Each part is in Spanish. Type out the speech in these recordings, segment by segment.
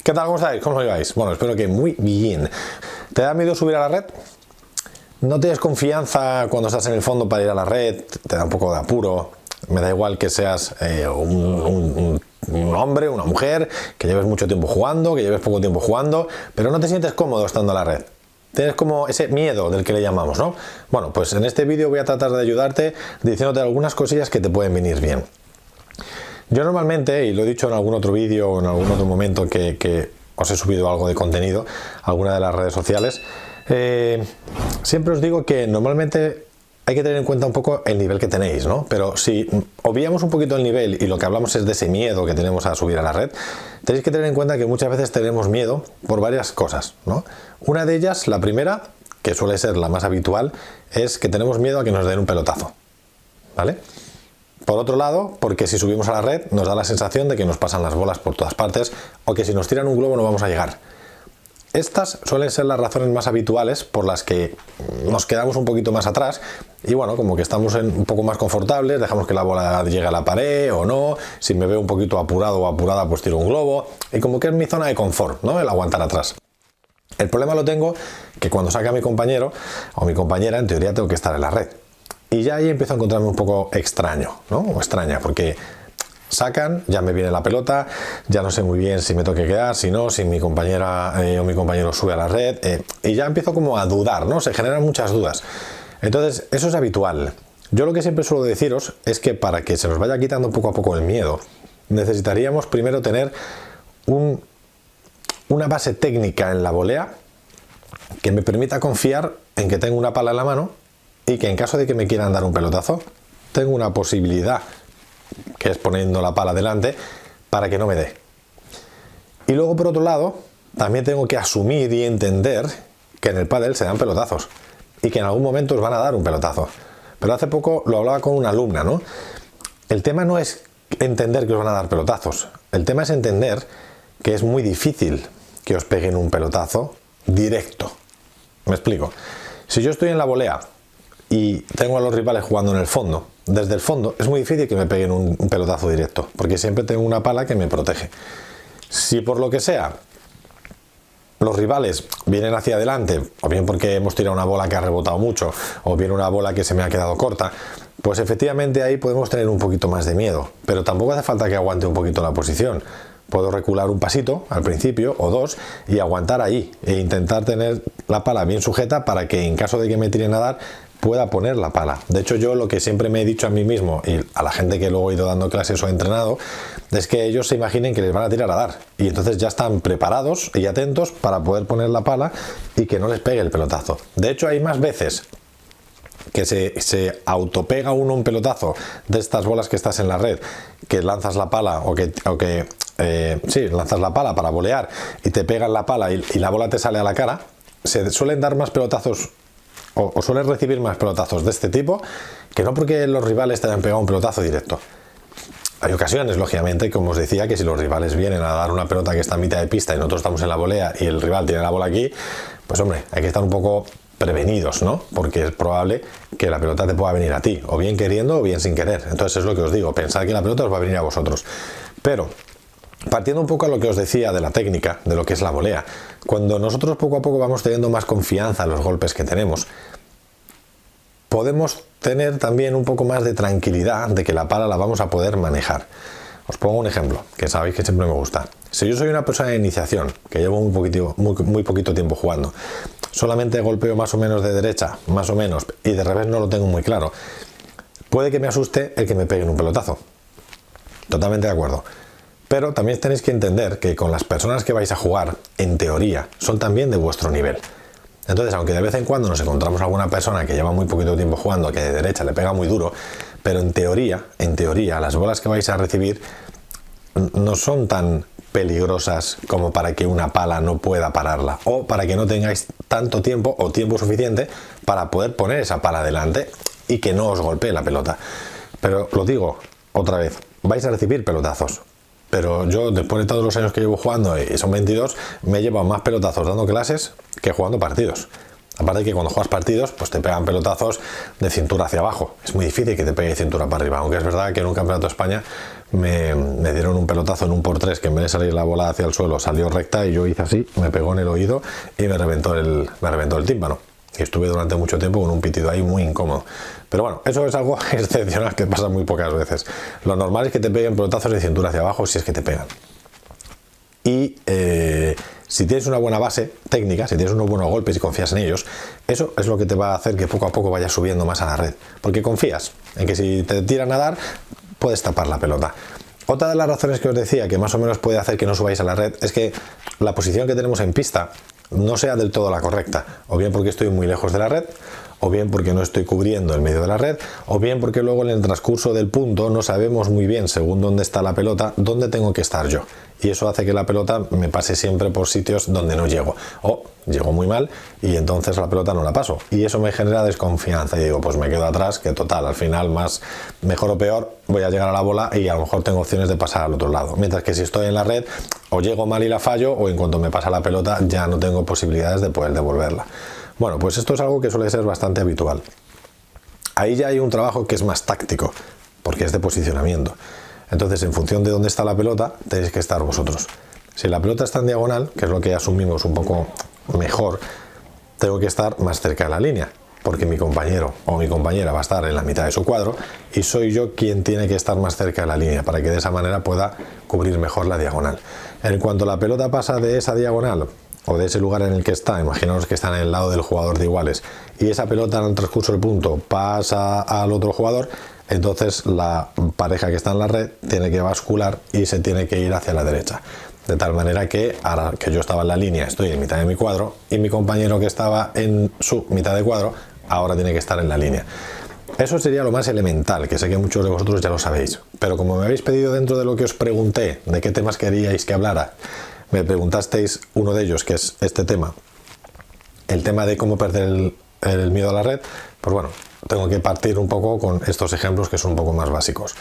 ¿Qué tal? ¿Cómo estáis? ¿Cómo os lleváis? Bueno, espero que muy bien. ¿Te da miedo subir a la red? ¿No tienes confianza cuando estás en el fondo para ir a la red? ¿Te da un poco de apuro? Me da igual que seas un hombre, una mujer, que lleves mucho tiempo jugando, que lleves poco tiempo jugando, pero no te sientes cómodo estando en la red. Tienes como ese miedo del que le llamamos, ¿no? Bueno, pues en este vídeo voy a tratar de ayudarte diciéndote algunas cosillas que te pueden venir bien. Yo normalmente, y lo he dicho en algún otro vídeo o en algún otro momento que os he subido algo de contenido a alguna de las redes sociales, siempre os digo que normalmente hay que tener en cuenta un poco el nivel que tenéis, ¿no? Pero si obviamos un poquito el nivel y lo que hablamos es de ese miedo que tenemos a subir a la red, tenéis que tener en cuenta que muchas veces tenemos miedo por varias cosas, ¿no? Una de ellas, la primera, que suele ser la más habitual, es que tenemos miedo a que nos den un pelotazo, ¿vale? Por otro lado, porque si subimos a la red nos da la sensación de que nos pasan las bolas por todas partes o que si nos tiran un globo no vamos a llegar. Estas suelen ser las razones más habituales por las que nos quedamos un poquito más atrás y bueno, como que estamos un poco más confortables, dejamos que la bola llegue a la pared o no, si me veo un poquito apurado o apurada pues tiro un globo y como que es mi zona de confort, ¿no? El aguantar atrás. El problema lo tengo que cuando saca a mi compañero o mi compañera, en teoría tengo que estar en la red. Y ya ahí empiezo a encontrarme un poco extraño, ¿no? O extraña, porque sacan, ya me viene la pelota, ya no sé muy bien si me tengo que quedar, si no, si mi compañera o mi compañero sube a la red, y ya empiezo como a dudar, ¿no? Se generan muchas dudas. Entonces, eso es habitual. Yo lo que siempre suelo deciros es que para que se nos vaya quitando poco a poco el miedo, necesitaríamos primero tener una base técnica en la volea que me permita confiar en que tengo una pala en la mano y que en caso de que me quieran dar un pelotazo, tengo una posibilidad, que es poniendo la pala delante, para que no me dé. Y luego, por otro lado, también tengo que asumir y entender que en el pádel se dan pelotazos y que en algún momento os van a dar un pelotazo. Pero hace poco lo hablaba con una alumna, ¿no? El tema no es entender que os van a dar pelotazos. El tema es entender que es muy difícil que os peguen un pelotazo directo. Me explico. Si yo estoy en la volea y tengo a los rivales jugando en el fondo, desde el fondo es muy difícil que me peguen un pelotazo directo, porque siempre tengo una pala que me protege. Si por lo que sea los rivales vienen hacia adelante, o bien porque hemos tirado una bola que ha rebotado mucho, o bien una bola que se me ha quedado corta, pues efectivamente ahí podemos tener un poquito más de miedo, pero tampoco hace falta que aguante un poquito la posición. Puedo recular un pasito al principio o dos y aguantar ahí e intentar tener la pala bien sujeta para que en caso de que me tiren a dar pueda poner la pala. De hecho, yo lo que siempre me he dicho a mí mismo y a la gente que luego he ido dando clases o he entrenado es que ellos se imaginen que les van a tirar a dar y entonces ya están preparados y atentos para poder poner la pala y que no les pegue el pelotazo. De hecho, hay más veces que se autopega uno un pelotazo de estas bolas que estás en la red, que lanzas la pala lanzas la pala para volear y te pegan la pala y la bola te sale a la cara. Se suelen dar más pelotazos o sueles recibir más pelotazos de este tipo que no porque los rivales te hayan pegado un pelotazo directo. Hay ocasiones, lógicamente, como os decía, que si los rivales vienen a dar una pelota que está a mitad de pista y nosotros estamos en la volea y el rival tiene la bola aquí, pues hombre, hay que estar un poco prevenidos, ¿no? Porque es probable que la pelota te pueda venir a ti, o bien queriendo o bien sin querer. Entonces es lo que os digo, pensad que la pelota os va a venir a vosotros. Pero partiendo un poco a lo que os decía de la técnica, de lo que es la volea, cuando nosotros poco a poco vamos teniendo más confianza en los golpes que tenemos, podemos tener también un poco más de tranquilidad de que la pala la vamos a poder manejar. Os pongo un ejemplo, que sabéis que siempre me gusta. Si yo soy una persona de iniciación, que llevo muy poquito tiempo jugando, solamente golpeo más o menos de derecha, más o menos, y de revés no lo tengo muy claro, puede que me asuste el que me peguen un pelotazo. Totalmente de acuerdo. Pero también tenéis que entender que con las personas que vais a jugar, en teoría, son también de vuestro nivel. Entonces, aunque de vez en cuando nos encontramos alguna persona que lleva muy poquito tiempo jugando, que de derecha le pega muy duro, pero en teoría, las bolas que vais a recibir no son tan peligrosas como para que una pala no pueda pararla, o para que no tengáis tanto tiempo o tiempo suficiente para poder poner esa pala delante y que no os golpee la pelota. Pero lo digo otra vez, vais a recibir pelotazos. Pero yo, después de todos los años que llevo jugando, y son 22, me he llevado más pelotazos dando clases que jugando partidos. Aparte de que cuando juegas partidos, pues te pegan pelotazos de cintura hacia abajo. Es muy difícil que te pegue cintura para arriba, aunque es verdad que en un campeonato de España me dieron un pelotazo en un por 3 que en vez de salir la bola hacia el suelo salió recta y yo hice así, me pegó en el oído y me reventó el tímpano. Y estuve durante mucho tiempo con un pitido ahí muy incómodo. Pero bueno, eso es algo excepcional que pasa muy pocas veces. Lo normal es que te peguen pelotazos de cintura hacia abajo si es que te pegan. Y si tienes una buena base técnica, si tienes unos buenos golpes y confías en ellos, eso es lo que te va a hacer que poco a poco vayas subiendo más a la red. Porque confías en que si te tiran a dar, puedes tapar la pelota. Otra de las razones que os decía que más o menos puede hacer que no subáis a la red es que la posición que tenemos en pista no sea del todo la correcta, o bien porque estoy muy lejos de la red, o bien porque no estoy cubriendo el medio de la red, o bien porque luego en el transcurso del punto no sabemos muy bien, según dónde está la pelota, dónde tengo que estar yo. Y eso hace que la pelota me pase siempre por sitios donde no llego. O llego muy mal y entonces la pelota no la paso. Y eso me genera desconfianza. Y digo, pues me quedo atrás, que total, al final, más mejor o peor, voy a llegar a la bola y a lo mejor tengo opciones de pasar al otro lado. Mientras que si estoy en la red, o llego mal y la fallo, o en cuanto me pasa la pelota ya no tengo posibilidades de poder devolverla. Bueno, pues esto es algo que suele ser bastante habitual. Ahí ya hay un trabajo que es más táctico, porque es de posicionamiento. Entonces, en función de dónde está la pelota, tenéis que estar vosotros. Si la pelota está en diagonal, que es lo que asumimos un poco mejor, tengo que estar más cerca de la línea, porque mi compañero o mi compañera va a estar en la mitad de su cuadro y soy yo quien tiene que estar más cerca de la línea, para que de esa manera pueda cubrir mejor la diagonal. En cuanto la pelota pasa de esa diagonal o de ese lugar en el que está, imaginaos que está en el lado del jugador de iguales, y esa pelota en el transcurso del punto pasa al otro jugador, entonces la pareja que está en la red tiene que bascular y se tiene que ir hacia la derecha. De tal manera que ahora que yo estaba en la línea, estoy en mitad de mi cuadro, y mi compañero que estaba en su mitad de cuadro, ahora tiene que estar en la línea. Eso sería lo más elemental, que sé que muchos de vosotros ya lo sabéis. Pero como me habéis pedido dentro de lo que os pregunté, de qué temas queríais que hablara, me preguntasteis uno de ellos, que es este tema, el tema de cómo perder el miedo a la red, pues bueno, tengo que partir un poco con estos ejemplos que son un poco más básicos.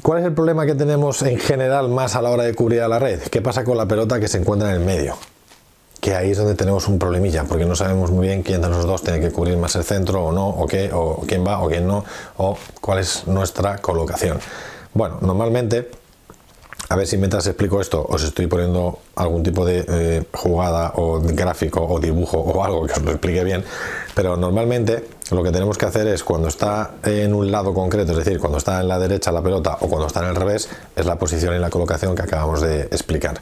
¿Cuál es el problema que tenemos en general más a la hora de cubrir a la red? ¿Qué pasa con la pelota que se encuentra en el medio? Que ahí es donde tenemos un problemilla, porque no sabemos muy bien quién de los dos tiene que cubrir más el centro o no, o qué, o quién va o quién no, o cuál es nuestra colocación. Bueno, normalmente, a ver si mientras explico esto os estoy poniendo algún tipo de jugada o gráfico o dibujo o algo que os lo explique bien, pero normalmente lo que tenemos que hacer es, cuando está en un lado concreto, es decir, cuando está en la derecha la pelota o cuando está en el revés, es la posición y la colocación que acabamos de explicar.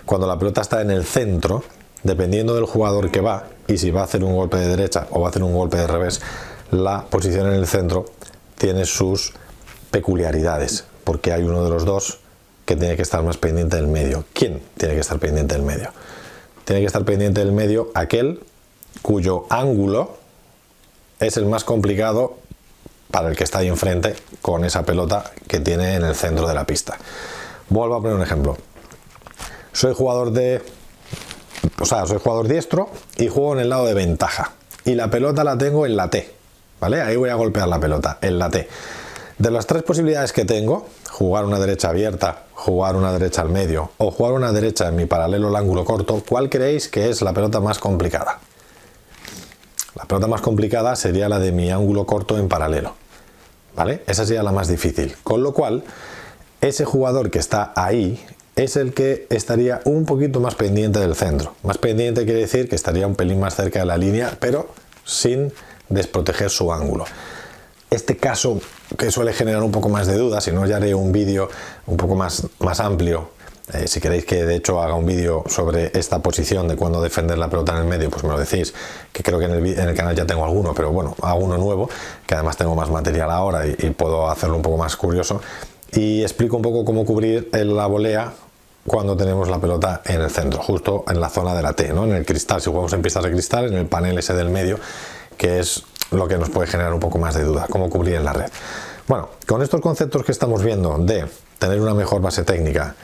Cuando la pelota está en el centro, dependiendo del jugador que va y si va a hacer un golpe de derecha o va a hacer un golpe de revés, la posición en el centro tiene sus peculiaridades, porque hay uno de los dos que tiene que estar más pendiente del medio. ¿Quién tiene que estar pendiente del medio? Tiene que estar pendiente del medio aquel cuyo ángulo es el más complicado para el que está ahí enfrente con esa pelota que tiene en el centro de la pista. Vuelvo a poner un ejemplo. Soy jugador diestro y juego en el lado de ventaja. Y la pelota la tengo en la T, ¿vale? Ahí voy a golpear la pelota, en la T. De las tres posibilidades que tengo, jugar una derecha abierta, jugar una derecha al medio o jugar una derecha en mi paralelo al ángulo corto, ¿cuál creéis que es la pelota más complicada? La pelota más complicada sería la de mi ángulo corto en paralelo, ¿vale? Esa sería la más difícil. Con lo cual, ese jugador que está ahí es el que estaría un poquito más pendiente del centro. Más pendiente quiere decir que estaría un pelín más cerca de la línea, pero sin desproteger su ángulo. Este caso, que suele generar un poco más de dudas, si no ya haré un vídeo un poco más amplio. Si queréis que de hecho haga un vídeo sobre esta posición de cuándo defender la pelota en el medio, pues me lo decís, que creo que en el canal ya tengo alguno, pero bueno, hago uno nuevo, que además tengo más material ahora y puedo hacerlo un poco más curioso. Y explico un poco cómo cubrir la volea cuando tenemos la pelota en el centro, justo en la zona de la T, ¿no? En el cristal, si jugamos en pistas de cristal, en el panel ese del medio, que es lo que nos puede generar un poco más de duda, cómo cubrir en la red. Bueno, con estos conceptos que estamos viendo de tener una mejor base técnica,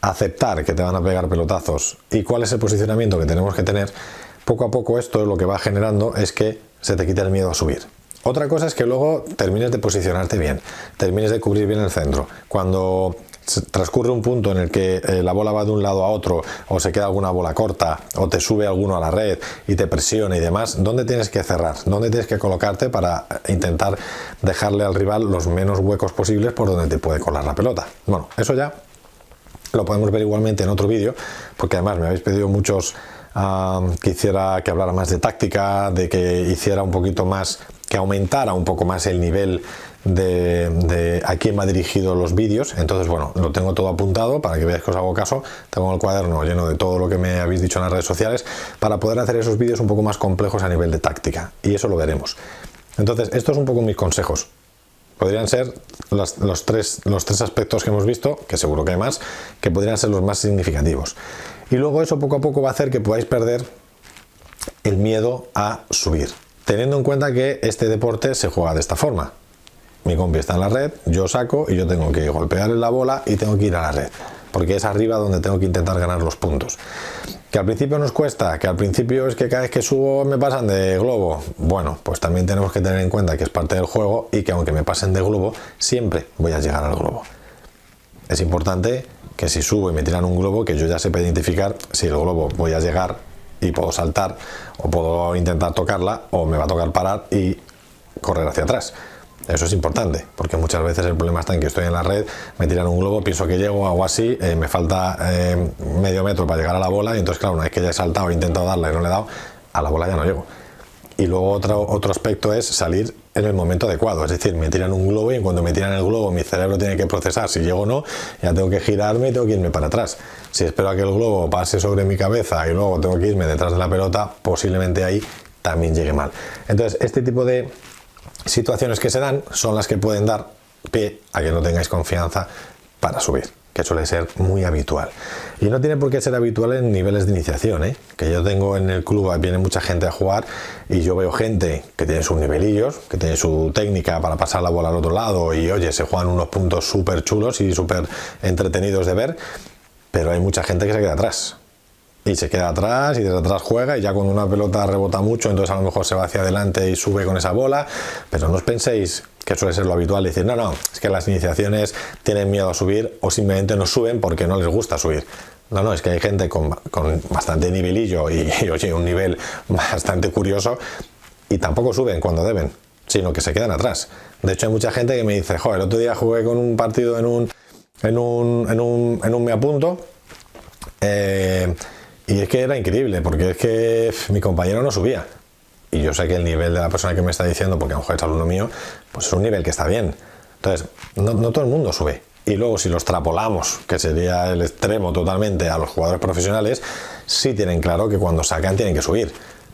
aceptar que te van a pegar pelotazos y cuál es el posicionamiento que tenemos que tener, poco a poco esto lo que va generando es que se te quite el miedo a subir. Otra cosa es que luego termines de posicionarte bien, termines de cubrir bien el centro. Cuando transcurre un punto en el que la bola va de un lado a otro, o se queda alguna bola corta, o te sube alguno a la red y te presiona y demás, ¿dónde tienes que cerrar? ¿Dónde tienes que colocarte para intentar dejarle al rival los menos huecos posibles por donde te puede colar la pelota? Bueno, eso ya lo podemos ver igualmente en otro vídeo, porque además me habéis pedido muchos que hablara más de táctica, de que hiciera un poquito más, que aumentara un poco más el nivel de a quién va dirigido los vídeos. Entonces, bueno, lo tengo todo apuntado para que veáis que os hago caso. Tengo el cuaderno lleno de todo lo que me habéis dicho en las redes sociales para poder hacer esos vídeos un poco más complejos a nivel de táctica, y eso lo veremos. Entonces, estos son un poco mis consejos. Podrían ser los tres aspectos que hemos visto, que seguro que hay más, que podrían ser los más significativos. Y luego eso poco a poco va a hacer que podáis perder el miedo a subir, teniendo en cuenta que este deporte se juega de esta forma. Mi compi está en la red, yo saco y yo tengo que golpear en la bola y tengo que ir a la red, porque es arriba donde tengo que intentar ganar los puntos. Que al principio nos cuesta, que al principio es que cada vez que subo me pasan de globo. Bueno, pues también tenemos que tener en cuenta que es parte del juego y que aunque me pasen de globo, siempre voy a llegar al globo. Es importante que si subo y me tiran un globo, que yo ya sepa identificar si el globo voy a llegar y puedo saltar, o puedo intentar tocarla, o me va a tocar parar y correr hacia atrás. Eso es importante, porque muchas veces el problema está en que estoy en la red, me tiran un globo, pienso que llego, hago así, me falta medio metro para llegar a la bola, y entonces claro, una vez que ya he saltado, he intentado darla y no le he dado, a la bola ya no llego. Y luego otro aspecto es salir en el momento adecuado, es decir, me tiran un globo y cuando me tiran el globo mi cerebro tiene que procesar si llego o no, ya tengo que girarme y tengo que irme para atrás. Si espero a que el globo pase sobre mi cabeza y luego tengo que irme detrás de la pelota, posiblemente ahí también llegue mal. Entonces, este tipo de situaciones que se dan son las que pueden dar pie a que no tengáis confianza para subir, que suele ser muy habitual. Y no tiene por qué ser habitual en niveles de iniciación, que yo tengo en el club, viene mucha gente a jugar y yo veo gente que tiene sus nivelillos, que tiene su técnica para pasar la bola al otro lado y oye, se juegan unos puntos súper chulos y súper entretenidos de ver, pero hay mucha gente que se queda atrás. Y se queda atrás y desde atrás juega, y ya cuando una pelota rebota mucho, entonces a lo mejor se va hacia adelante y sube con esa bola. Pero no os penséis que suele ser lo habitual decir, no, es que las iniciaciones tienen miedo a subir o simplemente no suben porque no les gusta subir. No, es que hay gente con bastante nivelillo y oye, un nivel bastante curioso y tampoco suben cuando deben, sino que se quedan atrás. De hecho hay mucha gente que me dice, joder, el otro día jugué con un partido en un me apunto, y es que era increíble, porque es que mi compañero no subía. Y yo sé que el nivel de la persona que me está diciendo, porque a lo mejor es alumno mío, pues es un nivel que está bien. Entonces, no todo el mundo sube. Y luego si lo extrapolamos, que sería el extremo totalmente, a los jugadores profesionales, sí tienen claro que cuando sacan tienen que subir.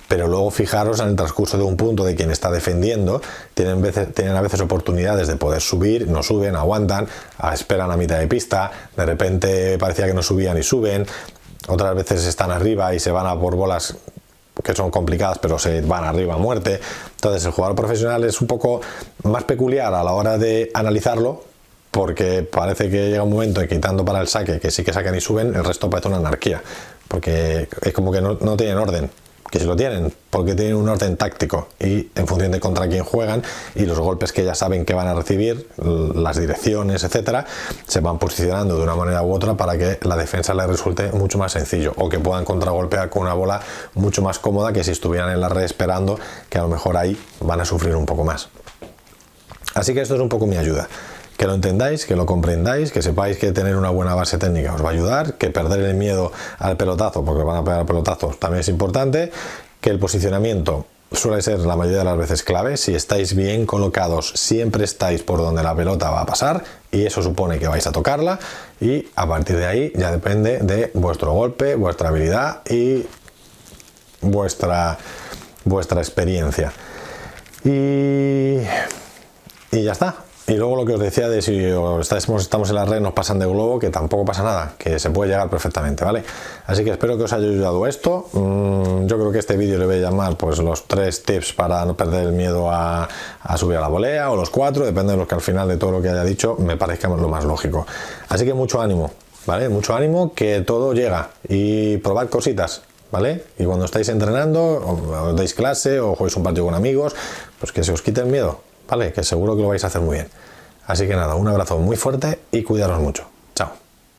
Pero luego fijaros en el transcurso de un punto de quien está defendiendo, tienen a veces oportunidades de poder subir, no suben, aguantan, esperan a mitad de pista, de repente parecía que no subían y suben. Otras veces están arriba y se van a por bolas que son complicadas, pero se van arriba a muerte. Entonces el jugador profesional es un poco más peculiar a la hora de analizarlo, porque parece que llega un momento en quitando para el saque, que sí que sacan y suben, el resto parece una anarquía, porque es como que no tienen orden. Que si lo tienen, porque tienen un orden táctico y en función de contra quién juegan y los golpes que ya saben que van a recibir, las direcciones, etcétera, se van posicionando de una manera u otra para que la defensa les resulte mucho más sencillo, o que puedan contragolpear con una bola mucho más cómoda que si estuvieran en la red esperando, que a lo mejor ahí van a sufrir un poco más. Así que esto es un poco mi ayuda. Que lo entendáis, que lo comprendáis, que sepáis que tener una buena base técnica os va a ayudar, que perder el miedo al pelotazo, porque van a pegar pelotazos, también es importante, que el posicionamiento suele ser la mayoría de las veces clave. Si estáis bien colocados, siempre estáis por donde la pelota va a pasar y eso supone que vais a tocarla, y a partir de ahí ya depende de vuestro golpe, vuestra habilidad y vuestra experiencia. Y ya está. Y luego lo que os decía de si estamos en la red, nos pasan de globo, que tampoco pasa nada, que se puede llegar perfectamente, ¿vale? Así que espero que os haya ayudado esto. Yo creo que este vídeo le voy a llamar pues los 3 tips para no perder el miedo a subir a la volea, o los 4, depende de lo que al final de todo lo que haya dicho me parezca lo más lógico. Así que mucho ánimo, ¿vale? Mucho ánimo, que todo llega, y probad cositas, ¿vale? Y cuando estáis entrenando, o os dais clase, o jugáis un partido con amigos, pues que se os quite el miedo, ¿vale? Que seguro que lo vais a hacer muy bien. Así que nada, un abrazo muy fuerte y cuidaros mucho. Chao.